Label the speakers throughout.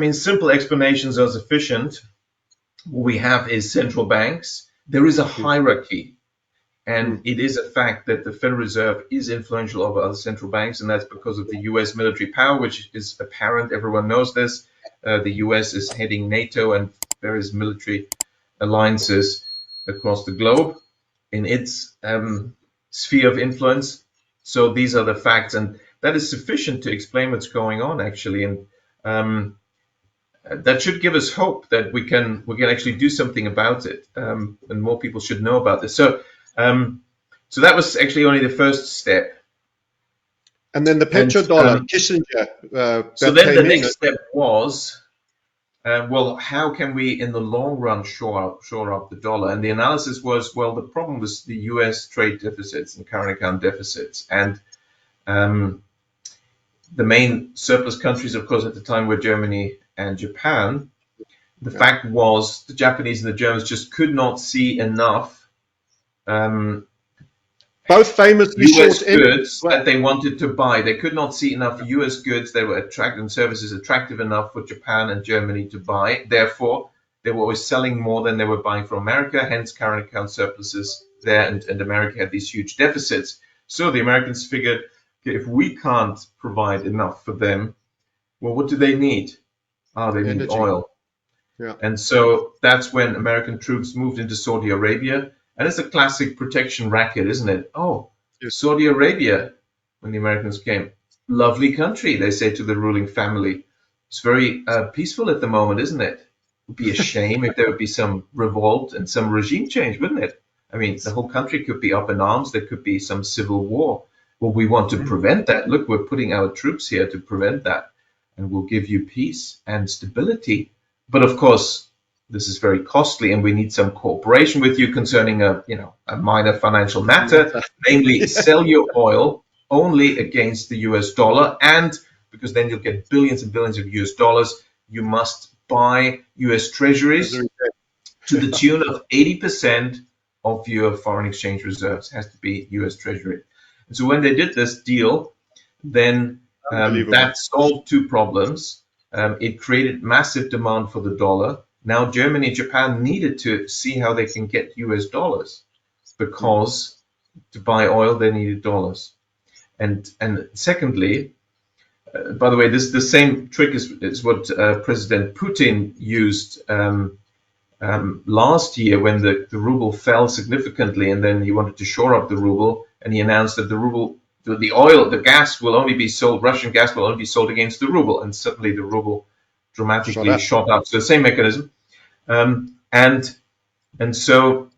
Speaker 1: mean, simple explanations are sufficient. What we have is central banks. There is a hierarchy, and it is a fact that the Federal Reserve is influential over other central banks, and that's because of the US military power, which is apparent. Everyone knows this. The US is heading NATO and various military alliances across the globe in its sphere of influence. So these are the facts, and that is sufficient to explain what's going on, actually. And that should give us hope that we can actually do something about it, and more people should know about this. So that was actually only the first step.
Speaker 2: And then the petrodollar, Kissinger.
Speaker 1: So then the next step was, well, how can we, in the long run, shore up the dollar? And the analysis was, well, the problem was the U.S. trade deficits and current account deficits, and the main surplus countries, of course, at the time were Germany and Japan. The fact was the Japanese and the Germans just could not see enough
Speaker 2: both famously
Speaker 1: US goods that they wanted to buy. They could not see enough US goods that were attractive and services attractive enough for Japan and Germany to buy. Therefore, they were always selling more than they were buying from America, hence current account surpluses there, and America had these huge deficits. So the Americans figured, okay, if we can't provide enough for them, well, what do they need? They need oil.
Speaker 2: Yeah.
Speaker 1: And so that's when American troops moved into Saudi Arabia. And it's a classic protection racket, isn't it? Oh, Saudi Arabia, when the Americans came, lovely country, they say to the ruling family. It's very peaceful at the moment, isn't it? It would be a shame if there would be some revolt and some regime change, wouldn't it? I mean, the whole country could be up in arms. There could be some civil war. Well, we want to prevent that. Look, we're putting our troops here to prevent that. And we'll give you peace and stability. But of course, this is very costly, and we need some cooperation with you concerning a minor financial matter, namely sell your oil only against the US dollar, and because then you'll get billions and billions of US dollars, you must buy US treasuries to the tune of 80% of your foreign exchange reserves. It has to be US treasury. And so when they did this deal, then that solved two problems. It created massive demand for the dollar. Now Germany and Japan needed to see how they can get US dollars, because to buy oil they needed dollars. And secondly, by the way, this the same trick is what President Putin used last year when the ruble fell significantly, and then he wanted to shore up the ruble, and he announced that the gas will only be sold, Russian gas will only be sold against the ruble, and suddenly the ruble dramatically shot up. So the same mechanism, and so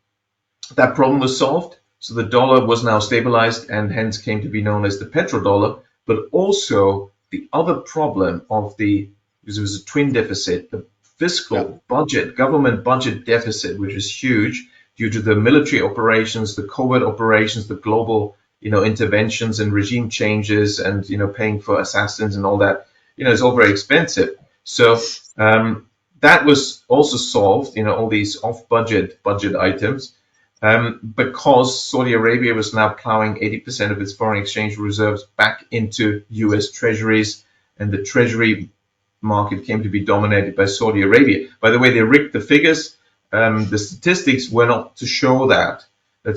Speaker 1: that problem was solved. So the dollar was now stabilized, and hence came to be known as the petrodollar. But also the other problem because it was a twin deficit, the fiscal budget, government budget deficit, which is huge due to the military operations, the covert operations, the global interventions and regime changes, and paying for assassins and all that. It's all very expensive. So that was also solved, all these off-budget items, because Saudi Arabia was now plowing 80% of its foreign exchange reserves back into US treasuries, and the treasury market came to be dominated by Saudi Arabia. By the way, they rigged the figures. The statistics were not to show that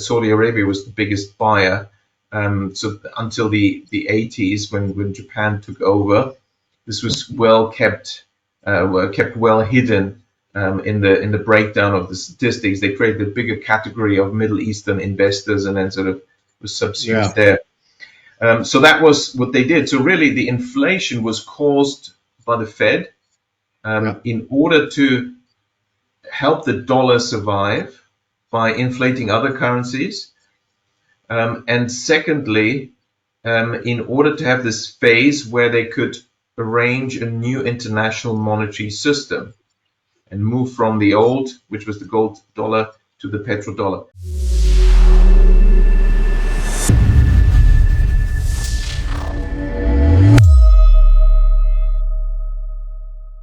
Speaker 1: Saudi Arabia was the biggest buyer. So until the 80s, when Japan took over, this was kept well hidden in the breakdown of the statistics. They created a bigger category of Middle Eastern investors, and then sort of was subsumed there. So that was what they did. So really, the inflation was caused by the Fed in order to help the dollar survive by inflating other currencies. And secondly, in order to have this phase where they could arrange a new international monetary system and move from the old, which was the gold dollar, to the petrodollar.